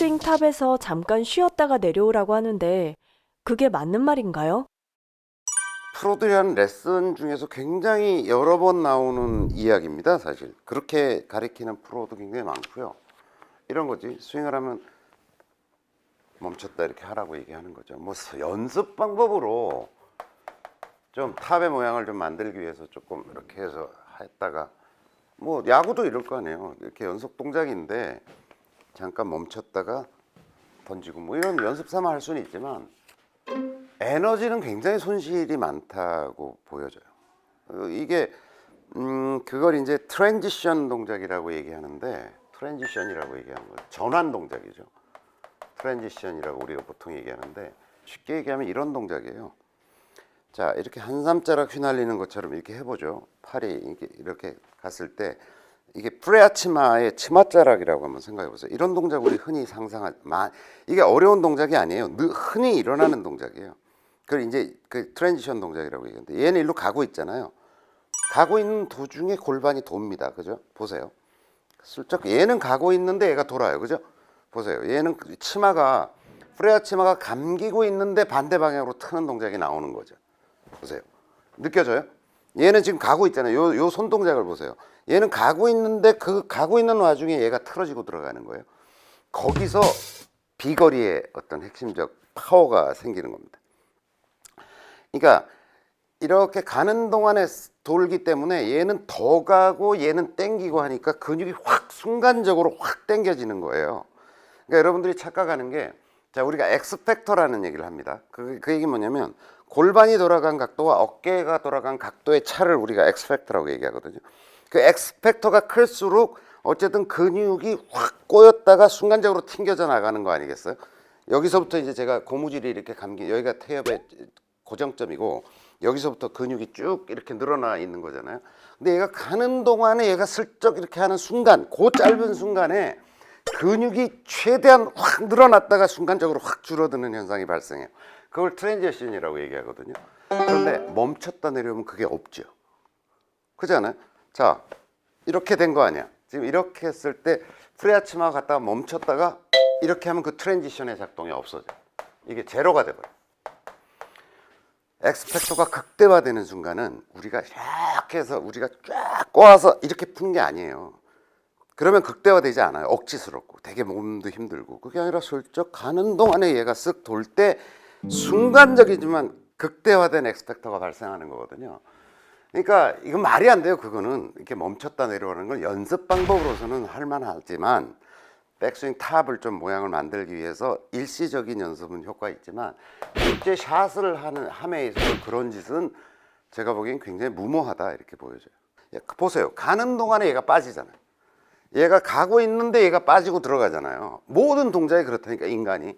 백스윙 탑에서 잠깐 쉬었다가 내려오라고 하는데 그게 맞는 말인가요? 프로들이 하는 레슨 중에서 굉장히 여러 번 나오는 이야기입니다. 사실 그렇게 가리키는 프로도 굉장히 많고요. 이런 거지, 스윙을 하면 멈췄다 이렇게 하라고 얘기하는 거죠. 뭐 연습 방법으로 좀 탑의 모양을 좀 만들기 위해서 조금 이렇게 해서 했다가, 뭐 야구도 이럴 거 아니에요. 이렇게 연속 동작인데 잠깐 멈췄다가 던지고, 뭐 이런 연습 삼아 할 수는 있지만 에너지는 굉장히 손실이 많다고 보여져요. 이게 그걸 이제 트랜지션 동작이라고 얘기하는데, 트랜지션이라고 얘기하는 거예요. 전환 동작이죠. 트랜지션이라고 우리가 보통 얘기하는데, 쉽게 얘기하면 이런 동작이에요. 자, 이렇게 한삼자락 휘날리는 것처럼 이렇게 해보죠. 팔이 이렇게 갔을 때 이게 프레아치마의 치맛자락이라고 한번 생각해 보세요. 이런 동작 우리 흔히 이게 어려운 동작이 아니에요. 흔히 일어나는 동작이에요. 그걸 이제 그 트랜지션 동작이라고 얘기하는데, 얘는 일로 가고 있잖아요. 가고 있는 도중에 골반이 돕니다. 그죠? 보세요. 슬쩍 얘는 가고 있는데 얘가 돌아요. 그죠? 보세요. 얘는 프레아치마가 감기고 있는데 반대 방향으로 트는 동작이 나오는 거죠. 보세요. 느껴져요? 얘는 지금 가고 있잖아요. 요 손 동작을 보세요. 얘는 가고 있는데 그 가고 있는 와중에 얘가 틀어지고 들어가는 거예요. 거기서 비거리의 어떤 핵심적 파워가 생기는 겁니다. 그러니까 이렇게 가는 동안에 돌기 때문에 얘는 더 가고 얘는 땡기고 하니까 근육이 확 순간적으로 확 땡겨지는 거예요. 그러니까 여러분들이 착각하는 게, 자, 우리가 엑스팩터라는 얘기를 합니다. 그 얘기 뭐냐면, 골반이 돌아간 각도와 어깨가 돌아간 각도의 차를 우리가 엑스팩터라고 얘기하거든요. 그 엑스팩터가 클수록 어쨌든 근육이 확 꼬였다가 순간적으로 튕겨져 나가는 거 아니겠어요? 여기서부터 이제 제가 고무줄이 이렇게 여기가 태엽의 고정점이고, 여기서부터 근육이 쭉 이렇게 늘어나 있는 거잖아요. 근데 얘가 가는 동안에 얘가 슬쩍 이렇게 하는 순간, 그 짧은 순간에 근육이 최대한 확 늘어났다가 순간적으로 확 줄어드는 현상이 발생해요. 그걸 트랜지션이라고 얘기하거든요. 그런데 멈췄다 내려오면 그게 없죠. 그렇잖아요. 자, 이렇게 된 거 아니야. 지금 이렇게 했을 때 프레아치마가 갔다가 멈췄다가 이렇게 하면 그 트랜지션의 작동이 없어져. 이게 제로가 돼버려. 엑스팩터가 극대화되는 순간은 우리가 이렇게 해서 우리가 쫙 꼬아서 이렇게 푼 게 아니에요. 그러면 극대화되지 않아요. 억지스럽고 되게 몸도 힘들고. 그게 아니라 슬쩍 가는 동안에 얘가 쓱 돌 때 순간적이지만 극대화된 엑스팩터가 발생하는 거거든요. 그러니까 이건 말이 안 돼요. 그거는 이렇게 멈췄다 내려오는 건 연습 방법으로서는 할만하지만, 백스윙 탑을 좀 모양을 만들기 위해서 일시적인 연습은 효과 있지만, 실제 샷을 함에 있어서 그런 짓은 제가 보기엔 굉장히 무모하다 이렇게 보여져요. 보세요. 가는 동안에 얘가 빠지잖아요. 얘가 가고 있는데 얘가 빠지고 들어가잖아요. 모든 동작이 그렇다니까, 인간이.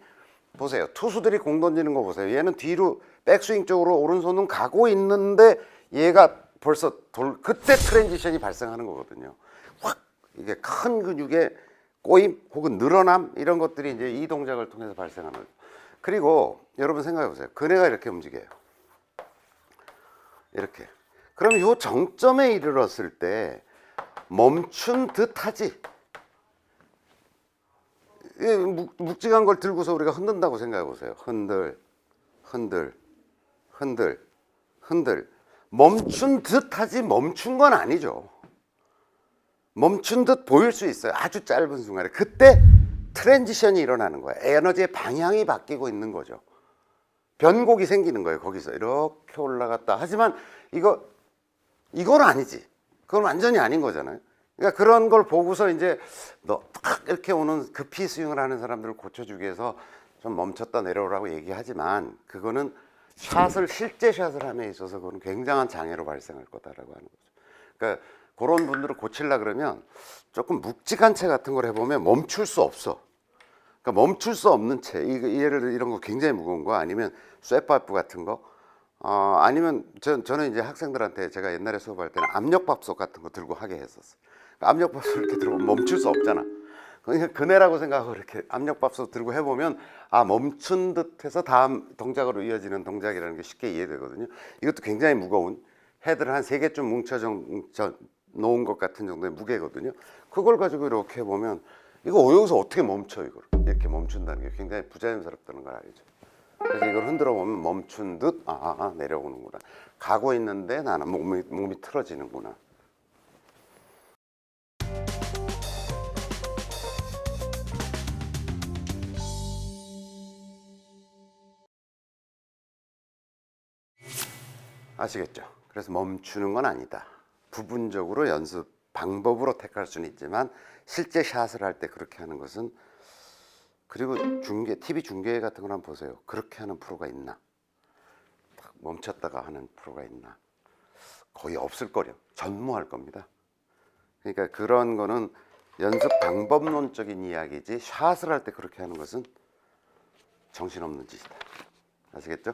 보세요. 투수들이 공 던지는 거 보세요. 얘는 뒤로 백스윙 쪽으로 오른손은 가고 있는데 얘가 벌써 그때 트랜지션이 발생하는 거거든요. 확 이게 큰 근육의 꼬임 혹은 늘어남, 이런 것들이 이제 이 동작을 통해서 발생하는 거죠. 그리고 여러분 생각해 보세요. 그네가 이렇게 움직여요. 이렇게. 그럼 요 정점에 이르렀을 때 멈춘 듯 하지. 묵직한 걸 들고서 우리가 흔든다고 생각해 보세요. 흔들, 흔들, 흔들, 흔들. 멈춘 듯 하지 멈춘 건 아니죠. 멈춘 듯 보일 수 있어요. 아주 짧은 순간에. 그때 트랜지션이 일어나는 거예요. 에너지의 방향이 바뀌고 있는 거죠. 변곡이 생기는 거예요. 거기서 이렇게 올라갔다. 하지만 이건 아니지. 그건 완전히 아닌 거잖아요. 그러니까 그런 걸 보고서 이제 딱 이렇게 오는 급히 스윙을 하는 사람들을 고쳐주기 위해서 좀 멈췄다 내려오라고 얘기하지만, 그거는 실제 샷을 함에 있어서 그건 굉장한 장애로 발생할 거다라고 하는 거죠. 그러니까 그런 분들을 고치려 그러면 조금 묵직한 채 같은 걸 해보면 멈출 수 없어. 그러니까 멈출 수 없는 채, 예를 들어 이런 거 굉장히 무거운 거, 아니면 쇠파이프 같은 거, 아니면 저는 이제 학생들한테 제가 옛날에 수업할 때는 압력밥솥 같은 거 들고 하게 했었어요. 압력밥솥 이렇게 들고 멈출 수 없잖아. 그러니까 그네라고 생각하고 이렇게 압력밥솥 들고 해보면, 멈춘 듯해서 다음 동작으로 이어지는 동작이라는 게 쉽게 이해되거든요. 이것도 굉장히 무거운, 헤드를 한 3개쯤 뭉쳐져 놓은 것 같은 정도의 무게거든요. 그걸 가지고 이렇게 해보면 이거 여기서 어떻게 멈춰 이걸? 이렇게 멈춘다는 게 굉장히 부자연스럽다는 걸 알죠. 그래서 이걸 흔들어 보면 멈춘 듯 내려오는구나. 가고 있는데 나는 몸이 틀어지는구나. 아시겠죠? 그래서 멈추는 건 아니다. 부분적으로 연습 방법으로 택할 수는 있지만 실제 샷을 할 때 그렇게 하는 것은, 그리고 TV 중계 같은 거 한번 보세요. 그렇게 하는 프로가 있나? 딱 멈췄다가 하는 프로가 있나? 거의 없을 거요. 전무할 겁니다. 그러니까 그런 거는 연습 방법론적인 이야기지 샷을 할 때 그렇게 하는 것은 정신없는 짓이다. 아시겠죠?